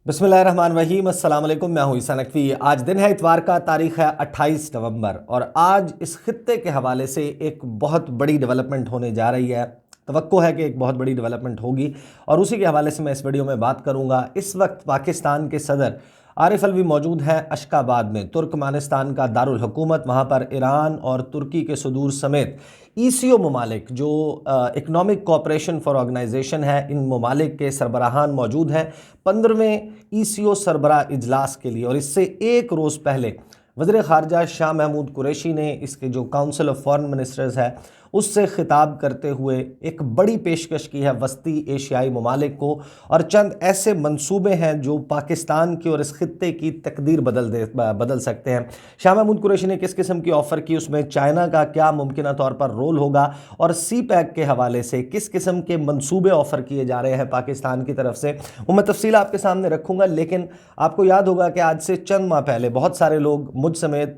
बिस्मिल्लाहिर्रहमानिर्रहीम, अस्सलाम वालेकुम। मैं हूं ईसा नकवी। आज दिन है इतवार का, तारीख है 28 नवंबर और आज इस खित्ते के हवाले से एक बहुत बड़ी डेवलपमेंट होने जा रही है। तवक्को है कि एक बहुत बड़ी डेवलपमेंट होगी और उसी के हवाले से मैं इस वीडियो में बात करूंगा। इस वक्त पाकिस्तान के सदर आरिफ अलवी मौजूद हैं अशकाबाद में, तुर्कमानिस्तान का दारुल हुकूमत। वहाँ पर ईरान और तुर्की के सदूर समेत ईसीओ ममालिक जो इकनॉमिक कोऑपरेशन फॉर ऑर्गेनाइजेशन है, इन ममालिक के सरबराहान मौजूद हैं 15वें ईसीओ सरबराह इजलास के लिए। और इससे एक रोज़ पहले वज़ीर ख़ारजा शाह महमूद कुरैशी ने इसके जो काउंसिल ऑफ फॉरेन मिनिस्टर्स है उससे खिताब करते हुए एक बड़ी पेशकश की है वस्ती एशियाई ममालिक को, और चंद ऐसे मंसूबे हैं जो पाकिस्तान की और इस खित्ते की तकदीर बदल सकते हैं। शाह महमूद कुरैशी ने किस किस्म की ऑफ़र की, उसमें चाइना का क्या मुमकिन तौर पर रोल होगा और सी पैक के हवाले से किस किस्म के मंसूबे ऑफ़र किए जा रहे हैं पाकिस्तान की तरफ से, वो मैं तफसील आपके सामने रखूँगा। लेकिन आपको याद होगा कि आज से चंद माह पहले बहुत सारे लोग, मुझ समेत,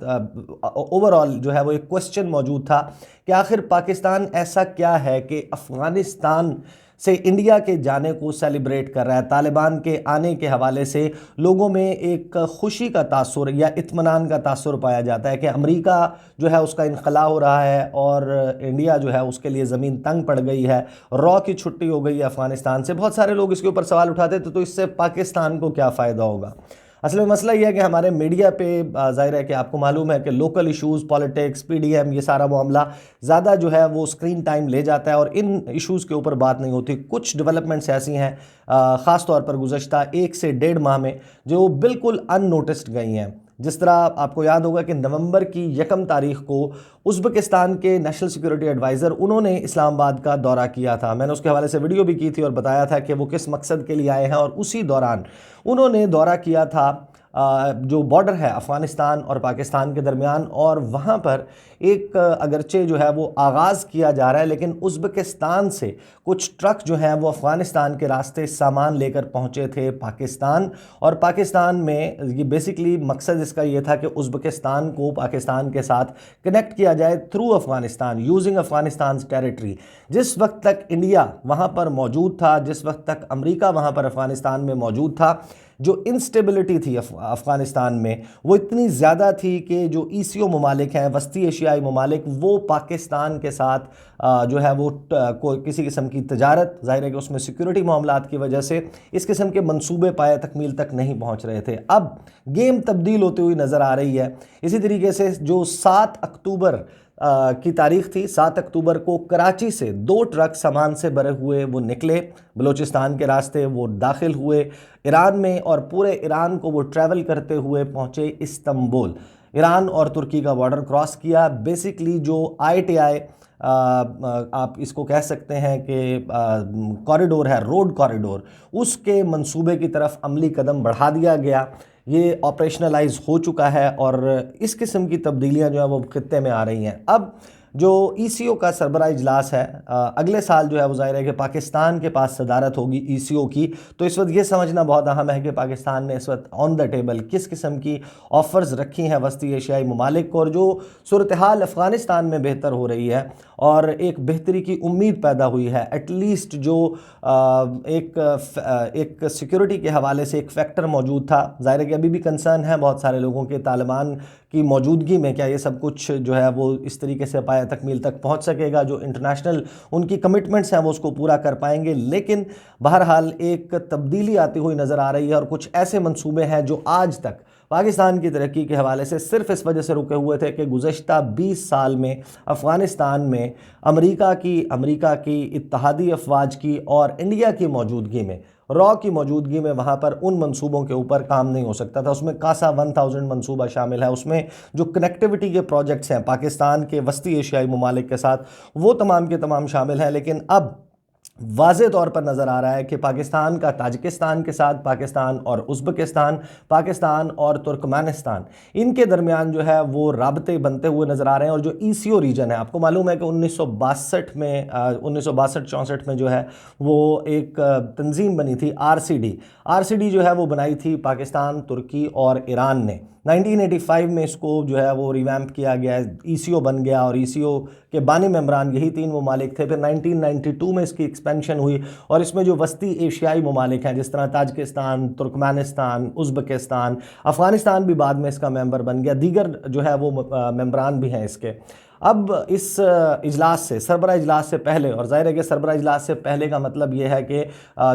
ओवरऑल जो है वो एक क्वेश्चन मौजूद था कि आखिर पाकिस्तान ऐसा क्या है कि अफ़गानिस्तान से इंडिया के जाने को सेलिब्रेट कर रहा है। तालिबान के आने के हवाले से लोगों में एक खुशी का तासुर या इत्मीनान का तासुर पाया जाता है कि अमेरिका जो है उसका इनखला हो रहा है और इंडिया जो है उसके लिए ज़मीन तंग पड़ गई है, रॉ की छुट्टी हो गई है अफ़गानिस्तान से। बहुत सारे लोग इसके ऊपर सवाल उठाते थे तो इससे पाकिस्तान को क्या फ़ायदा होगा। असल में मसला यह है कि हमारे मीडिया पे ज़ाहिर है कि आपको मालूम है कि लोकल इश्यूज़, पॉलिटिक्स, पीडीएम, ये सारा मामला ज़्यादा जो है वो स्क्रीन टाइम ले जाता है और इन इश्यूज़ के ऊपर बात नहीं होती। कुछ डेवलपमेंट्स ऐसी हैं ख़ास तौर पर गुज़श्ता 1 से 1.5 माह में जो बिल्कुल अननोटिस्ड गई हैं। जिस तरह आपको याद होगा कि नवंबर की 1 तारीख को उज़्बेकिस्तान के नेशनल सिक्योरिटी एडवाइज़र उन्होंने इस्लामाबाद का दौरा किया था। मैंने उसके हवाले से वीडियो भी की थी और बताया था कि वो किस मकसद के लिए आए हैं, और उसी दौरान उन्होंने दौरा किया था जो बॉर्डर है अफ़गानिस्तान और पाकिस्तान के दरमियान, और वहाँ पर एक अगरचे जो है वो आगाज़ किया जा रहा है, लेकिन उज़्बेकिस्तान से कुछ ट्रक जो हैं वो अफ़गानिस्तान के रास्ते सामान लेकर पहुँचे थे पाकिस्तान। और पाकिस्तान में ये बेसिकली मकसद इसका ये था कि उज़्बेकिस्तान को पाकिस्तान के साथ कनेक्ट किया जाए through Afghanistan, using Afghanistan territory. जिस वक्त तक इंडिया वहाँ पर मौजूद था, जिस वक्त तक अमेरिका वहाँ पर अफ़गानिस्तान में मौजूद था, जो इंस्टेबिलिटी थी अफ़गानिस्तान में वो इतनी ज़्यादा थी कि जो ईसीओ ममालिक हैं, वस्ती एशियाई ममालिक, वो पाकिस्तान के साथ जो है वो कोई किसी किस्म की तजारत, ज़ाहिर है कि उसमें सिक्योरिटी मामलात की वजह से इस किस्म के मंसूबे पाए तकमील तक नहीं पहुँच रहे थे। अब गेम तब्दील होती हुई नज़र आ रही है। इसी तरीके से जो 7 अक्टूबर की तारीख थी, 7 अक्टूबर को कराची से 2 ट्रक सामान से भरे हुए वो निकले बलूचिस्तान के रास्ते, वो दाखिल हुए ईरान में और पूरे ईरान को वो ट्रैवल करते हुए पहुँचे इस्तांबुल। ईरान और तुर्की का बॉर्डर क्रॉस किया। बेसिकली जो ITI आप इसको कह सकते हैं कि कॉरिडोर है, रोड कॉरिडोर, उसके मंसूबे की तरफ अमली कदम बढ़ा दिया गया। ये ऑपरेशनलाइज हो चुका है और इस किस्म की तब्दीलियां जो है वो खित्ते में आ रही हैं। अब जो ईसीओ का सरबराह इजलास है अगले साल जो है वो ज़ाहिर है कि पाकिस्तान के पास सदारत होगी ईसीओ की, तो इस वक्त ये समझना बहुत अहम है कि पाकिस्तान ने इस वक्त ऑन द टेबल किस किस्म की ऑफ़र्स रखी हैं वस्ती एशियाई ममालिक को, और जो सूरत हाल अफ़गानिस्तान में बेहतर हो रही है और एक बेहतरी की उम्मीद पैदा हुई है। एटलीस्ट जो एक सिक्योरिटी के हवाले से एक फैक्टर मौजूद था, ज़ाहिर है कि अभी भी कंसर्न है बहुत सारे लोगों के तालिबान की मौजूदगी में, क्या ये सब कुछ जो है वो इस तरीके से पाया तकमील तक पहुंच सकेगा, जो इंटरनेशनल उनकी कमिटमेंट्स हैं वो उसको पूरा कर पाएंगे। लेकिन बहरहाल एक तब्दीली आती हुई नज़र आ रही है और कुछ ऐसे मंसूबे हैं जो आज तक पाकिस्तान की तरक्की के हवाले से सिर्फ इस वजह से रुके हुए थे कि गुज़श्ता 20 साल में अफ़गानिस्तान में अमेरिका की इत्तहादी अफवाज की और इंडिया की मौजूदगी में, रॉ की मौजूदगी में वहाँ पर उन मंसूबों के ऊपर काम नहीं हो सकता था। उसमें कासा 1000 मंसूबा शामिल है, उसमें जो कनेक्टिविटी के प्रोजेक्ट्स हैं पाकिस्तान के वस्ती एशियाई ममालिक के साथ वो तमाम के तमाम शामिल हैं। लेकिन अब वाज़े तौर पर नज़र आ रहा है कि पाकिस्तान का ताजिकिस्तान के साथ, पाकिस्तान और उज़्बेकिस्तान, पाकिस्तान और तुर्कमेनिस्तान, इनके दरमियान जो है वो राबते बनते हुए नज़र आ रहे हैं। और जो ईसीओ रीजन है, आपको मालूम है कि 1962 में 1962-64 में जो है वो एक तंजीम बनी थी RCD जो है वो बनाई थी पाकिस्तान, तुर्की और ईरान ने, 1985 में इसको जो है वो रिवैम्प किया गया, ईसीओ बन गया और ईसीओ के बानी मेम्बरान यही 3 ममालिक थे। फिर 1992 में इसकी एक्सपेंशन हुई और इसमें जो वस्ती एशियाई ममालिक हैं जिस तरह ताजिकिस्तान, तुर्कमेनिस्तान, उज़्बेकिस्तान, अफ़गानिस्तान भी बाद में इसका मेंबर बन गया, दीगर जो है वो मेम्बरान भी हैं इसके। अब इस इजलास से, सरबरा इजलास से पहले, और ज़ाहिर है कि सरबरा इजलास से पहले का मतलब ये है कि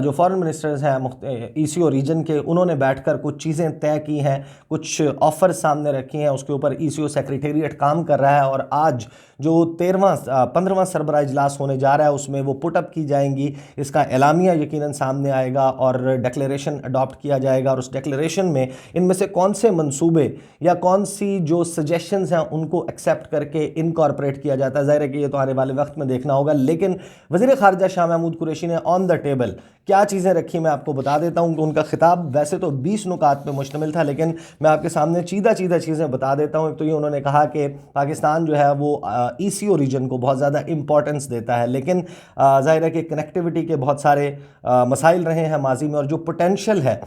जो फॉरेन मिनिस्टर्स हैं ईसीओ रीजन के, उन्होंने बैठकर कुछ चीज़ें तय की हैं, कुछ ऑफ़र सामने रखी हैं, उसके ऊपर ईसीओ सेक्रेटेरिएट काम कर रहा है और आज जो 15वां सरबरा इजलास होने जा रहा है उसमें वो पुटअप की जाएंगी, इसका एलामिया यकीनन सामने आएगा और डिक्लेरेशन अडॉप्ट किया जाएगा और उस डिक्लेरेशन में इनमें से कौन से मंसूबे या कौन सी जो सजेशंस हैं उनको एक्सेप्ट करके इनकॉर्पोरेट किया जाता है। ज़ाहिर है कि ये तो आने वाले वक्त में देखना होगा, लेकिन वज़ीर ख़ारजा शाह महमूद कुरैशी ने ऑन द टेबल क्या चीज़ें रखी मैं आपको बता देता हूँ। उनका खिताब वैसे तो 20 नुकात पे मुश्तमिल था, लेकिन मैं आपके सामने चीदा चीज़ें बता देता हूँ। एक तो ये उन्होंने कहा कि पाकिस्तान जो है वो ईसीओ रीजन को बहुत ज़्यादा इंपॉर्टेंस देता है, लेकिन ज़ाहिर है कि कनेक्टिविटी के बहुत सारे मसाइल रहे हैं माजी में और जो पोटेंशल है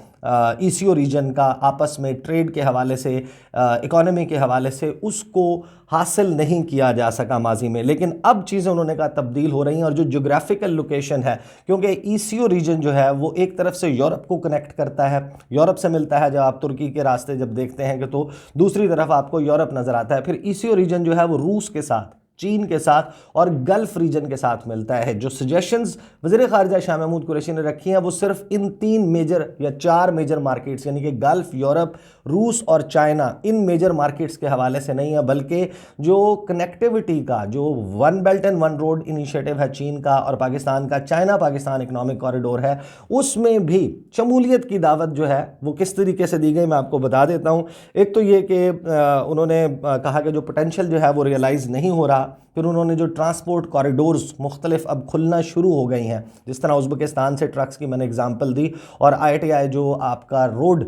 ईसीओ रीजन का आपस में ट्रेड के हवाले से, इकोनॉमी के हवाले से, उसको हासिल नहीं किया जा सका माजी में। लेकिन अब चीज़ें उन्होंने कहा तब्दील हो रही हैं और जो जोग्राफिकल लोकेशन है, क्योंकि ईसीओ रीजन जो है वो एक तरफ से यूरोप को कनेक्ट करता है, यूरोप से मिलता है, जब आप तुर्की के रास्ते जब देखते हैं कि तो दूसरी तरफ आपको यूरोप नज़र आता है। फिर ईसीओ रीजन जो है वो रूस के साथ, चीन के साथ और गल्फ रीजन के साथ मिलता है। जो सजेशंस वज़ीर ख़ारजा शाह महमूद कुरैशी ने रखी हैं वो सिर्फ इन 3 मेजर या 4 मेजर मार्केट्स यानी कि गल्फ, यूरोप, रूस और चाइना, इन मेजर मार्केट्स के हवाले से नहीं है, बल्कि जो कनेक्टिविटी का जो one belt and one road initiative है चीन का और पाकिस्तान का, चाइना पाकिस्तान इकनॉमिक कॉरिडोर है, उसमें भी शमूलियत की दावत जो है वो किस तरीके से दी गई मैं आपको बता देता हूँ। एक तो ये कि उन्होंने कहा कि जो पोटेंशियल जो है वो रियलाइज़ नहीं हो रहा। फिर उन्होंने जो ट्रांसपोर्ट कॉरिडोर्स मुख्तलिफ अब खुलना शुरू हो गई हैं, जिस तरह उज़्बेकिस्तान से ट्रक्स की मैंने एग्जांपल दी, और IATI जो आपका रोड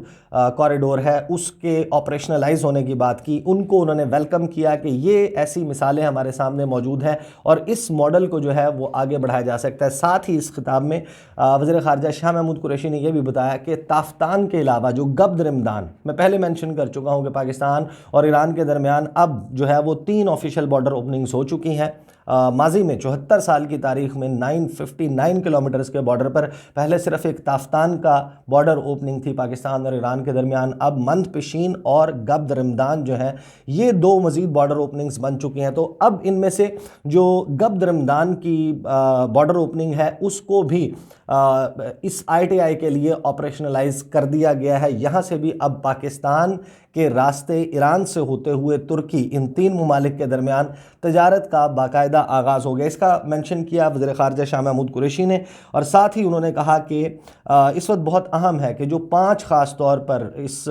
कॉरिडोर है उसके ऑपरेशनलाइज होने की बात की, उनको उन्होंने वेलकम किया कि ये ऐसी मिसालें हमारे सामने मौजूद हैं और इस मॉडल को जो है वो आगे बढ़ाया जा सकता है। साथ ही इस खिताब में वज़ीर ख़ारजा शाह महमूद कुरैशी ने यह भी बताया कि ताफ्तान के अलावा जो गब्द रमदान, मैं पहले मेंशन कर चुका हूँ कि पाकिस्तान और ईरान के दरमियान अब जो है वो 3 ऑफिशियल बॉर्डर ओपनिंग्स हो चुकी हैं। माजी में 74 साल की तारीख में 959 किलोमीटर्स के बॉर्डर पर पहले सिर्फ एक ताफ्तान का बॉर्डर ओपनिंग थी पाकिस्तान और ईरान के दरमियान। अब मंद पिशीन और गब्द रमदान जो है ये 2 मज़ीद बॉर्डर ओपनिंग्स बन चुकी हैं। तो अब इनमें से जो गब्द रमदान की बॉर्डर ओपनिंग है उसको भी इस IATI के लिए ऑपरेशनलाइज कर दिया गया है। यहाँ से भी अब पाकिस्तान के रास्ते ईरान से होते हुए तुर्की, इन 3 ममालिक के दरमियान तजारत का बाकायदा आगाज़ हो गया। इसका मेंशन किया वज़ीर ख़ारजा शाह महमूद कुरैशी ने, और साथ ही उन्होंने कहा कि इस वक्त बहुत अहम है कि जो 5 ख़ास तौर पर इस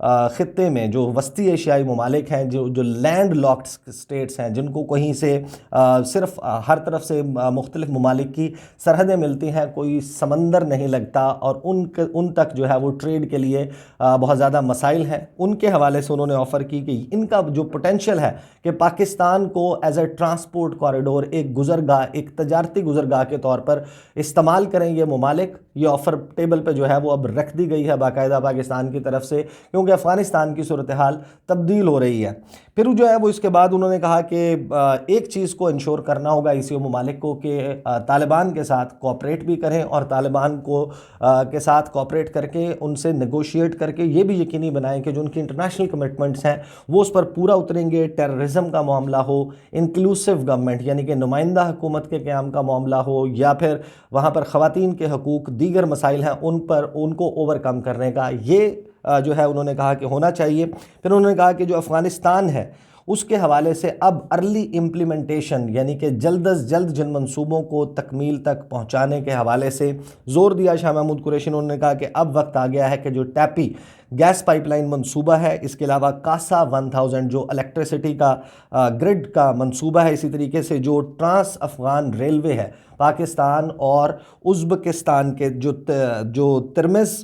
ख़ित्ते में जो वस्ती एशियाई ममालिक हैं, जो लैंड लॉक्ड स्टेट्स हैं, जिनको कहीं से सिर्फ हर तरफ से मुख्तलिफ ममालिक की सरहदें मिलती हैं, कोई समंदर नहीं लगता और उन तक जो है वो ट्रेड के लिए बहुत ज़्यादा मसाइल हैं, उनके हवाले से उन्होंने ऑफ़र की कि इनका जो पोटेंशल है कि पाकिस्तान को एज ए ट्रांसपोर्ट कॉरिडोर, एक गुज़रगाह, एक तजारती गुज़रगाह के तौर पर इस्तेमाल करें ये ममालिक। ये ऑफ़र टेबल पे जो है वो अब रख दी गई है बाकायदा पाकिस्तान की तरफ से, क्योंकि अफ़गानिस्तान की सूरत हाल तब्दील हो रही है। फिर जो है वो इसके बाद उन्होंने कहा कि एक चीज़ को इंश्योर करना होगा ईसीओ ममालिक को कि तालिबान के साथ कोऑपरेट भी करें और तालिबान को के साथ कोऑपरेट करके उनसे नेगोशिएट करके ये भी यकीनी बनाएं कि जो उनकी इंटरनेशनल कमिटमेंट्स हैं वो उस पर पूरा उतरेंगे। टेररिज्म का मामला हो, इंक्लूसिव गवर्नमेंट यानी कि नुमाइंदा हुकूमत के क़याम का मामला हो, या फिर वहाँ पर ख़वातीन के हकूक़, दीगर मसाइल हैं उन पर उनको ओवरकम करने का ये जो है उन्होंने कहा कि होना चाहिए। फिर उन्होंने कहा कि जो अफ़गानिस्तान है उसके हवाले से अब अर्ली इम्प्लीमेंटेशन यानी कि जल्द अज जल्द जिन मंसूबों को तकमील तक पहुँचाने के हवाले से ज़ोर दिया शाह महमूद कुरैशी ने। उन्होंने कहा कि अब वक्त आ गया है कि जो टैपी गैस पाइपलाइन मंसूबा है, इसके अलावा कासा 1000 जो इलेक्ट्रिसिटी का ग्रिड का मंसूबा है, इसी तरीके से जो ट्रांस अफ़गान रेलवे है पाकिस्तान और उज़्बेकिस्तान के जो तिरमिज़,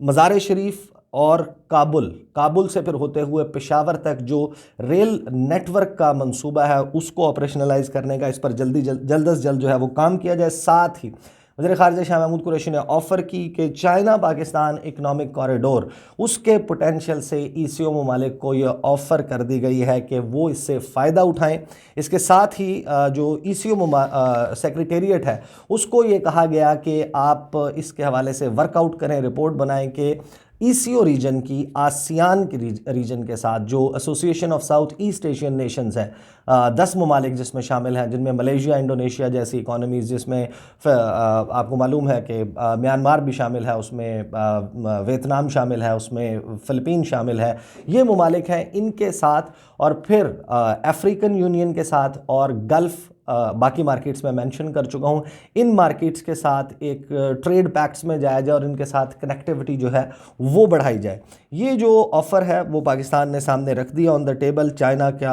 मज़ार शरीफ और काबुल से फिर होते हुए पेशावर तक जो रेल नेटवर्क का मंसूबा है उसको ऑपरेशनलाइज करने का, इस पर जल्द अज जल्द जो है वो काम किया जाए। साथ ही वज़ीर ख़ारिजा शाह महमूद कुरैशी ने ऑफ़र की कि चाइना पाकिस्तान इकनॉमिक कॉरिडोर उसके पोटेंशियल से ECO ममालिक को ये ऑफ़र कर दी गई है कि वो इससे फ़ायदा उठाएं। इसके साथ ही जो ECO सेक्रेटेरिएट है उसको ये कहा गया कि आप इसके हवाले से वर्कआउट करें, रिपोर्ट बनाएं कि ECO रीजन की आसियान के रीजन के साथ जो association of south east Asian Nations है 10 ममालिक जिसमें शामिल हैं, जिनमें मलेशिया, इंडोनेशिया जैसी इकॉनमीज़, जिसमें आपको मालूम है कि म्यांमार भी शामिल है, उसमें वियतनाम शामिल है, उसमें फ़िलिपीन शामिल है, ये ममालिक हैं, इनके साथ और फिर अफ्रीकन यूनियन के साथ और गल्फ़ बाकी मार्केट्स में मेंशन कर चुका हूँ, इन मार्केट्स के साथ एक ट्रेड पैक्ट्स में जाया जाए और इनके साथ कनेक्टिविटी जो है वो बढ़ाई जाए। ये जो ऑफ़र है वो पाकिस्तान ने सामने रख दिया ऑन द टेबल। चाइना के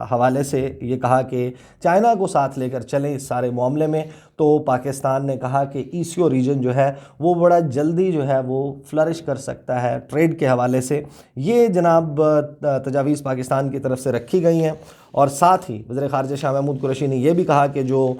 हवाले से ये कहा कि चाइना को साथ लेकर चलें इस सारे मामले में, तो पाकिस्तान ने कहा कि ECO रीजन जो है वो बड़ा जल्दी जो है वो फ्लरिश कर सकता है ट्रेड के हवाले से। ये जनाब तजावीज़ पाकिस्तान की तरफ से रखी गई हैं। और साथ ही वज़ीर ख़ारिजा शाह महमूद कुरैशी ने यह भी कहा कि जो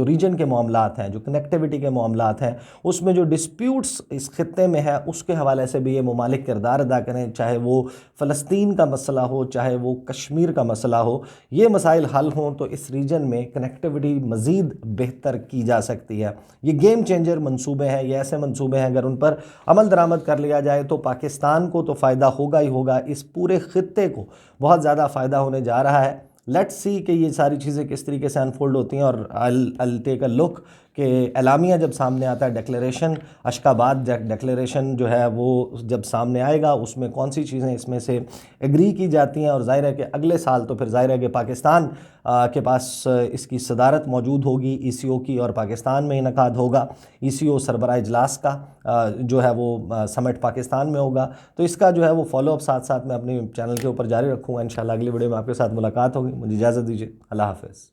रीजन के मामलात हैं, जो कनेक्टिविटी के मामलात हैं, उसमें जो डिस्प्यूट्स इस खित्ते में है उसके हवाले से भी ये ममालिक किरदार अदा करें, चाहे वो फ़लस्तीन का मसला हो, चाहे वो कश्मीर का मसला हो। ये मसाइल हल हों तो इस रीजन में कनेक्टिविटी मज़ीद बेहतर की जा सकती है। ये गेम चेंजर मंसूबे हैं, ये ऐसे मंसूबे हैं अगर उन पर अमल दरामद कर लिया जाए तो पाकिस्तान को तो फ़ायदा होगा ही होगा, इस पूरे खित्ते को बहुत ज़्यादा फ़ायदा होने जा रहा है। लेट्स सी कि ये सारी चीज़ें किस तरीके से अनफोल्ड होती हैं। और आई टेक अ लुक कि एलामिया जब सामने आता है, डेक्लेरेशन, अशकाबाद डेक्लेरेशन जो है वो जब सामने आएगा उसमें कौन सी चीज़ें इसमें से एग्री की जाती हैं। और ज़ाहिर है कि अगले साल तो फिर ज़ाहिर है कि पाकिस्तान के पास इसकी सदारत मौजूद होगी ECO की, और पाकिस्तान में इनकाद होगा ECO सरबराह इजलास का जो है वो समिट पाकिस्तान में होगा। तो इसका जो है वो फॉलोअप साथ साथ मैं अपने चैनल के ऊपर जारी रखूँगा। इंशाल्लाह अगली वीडियो में आपके साथ मुलाकात होगी। मुझे इजाज़त दीजिए। अल्लाह हाफ़िज़।